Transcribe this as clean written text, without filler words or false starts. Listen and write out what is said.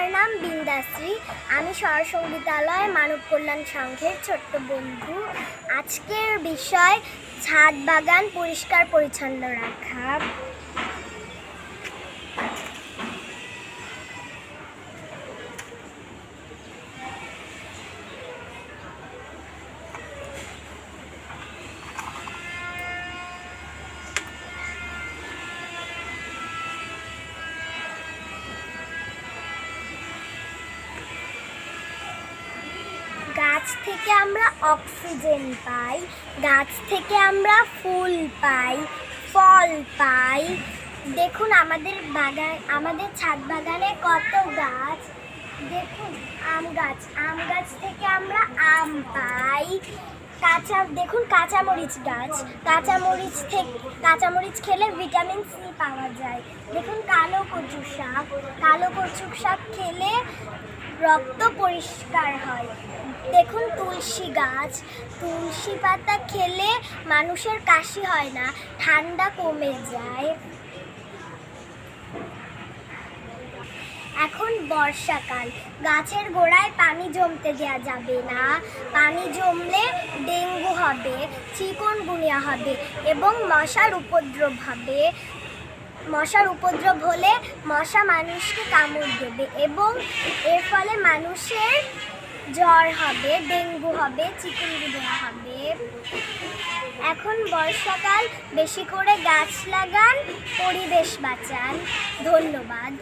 আমার নাম বিন্দাশ্রী। আমি স্বরসঙ্গীতালয় মানব কল্যাণ সংঘের ছোট্ট বন্ধু। আজকের বিষয় ছাদ বাগান পরিষ্কার পরিচ্ছন্ন রাখা। গাছ থেকে আমরা অক্সিজেন পাই, গাছ থেকে আমরা ফুল পাই, ফল পাই। দেখুন আমাদের ছাদ বাগানে কত গাছ। দেখুন আম গাছ থেকে আমরা আম পাই। দেখুন কাঁচামরিচ গাছ, কাঁচামরিচ খেলে ভিটামিন সি পাওয়া যায়। দেখুন কালো কচু শাক খেলে রক্ত পরিষ্কার হয়। দেখুন তুলসী গাছ, তুলসী পাতা খেলে মানুষের কাশি হয় না, ঠান্ডা কমে যায়। এখন বর্ষাকাল, গাছের গোড়ায় পানি জমতে দেওয়া যাবে না। পানি জমলে ডেঙ্গু হবে, চিকুনগুনিয়া হবে এবং মশার উপদ্রব হলে মশা মানুষকে কামড় দেবে এবং এর ফলে মানুষের জ্বর হবে, ডেঙ্গু হবে, চিকুনগুনিয়া হবে। এখন বর্ষাকাল, বেশি করে গাছ লাগান, পরিবেশ বাঁচান। ধন্যবাদ।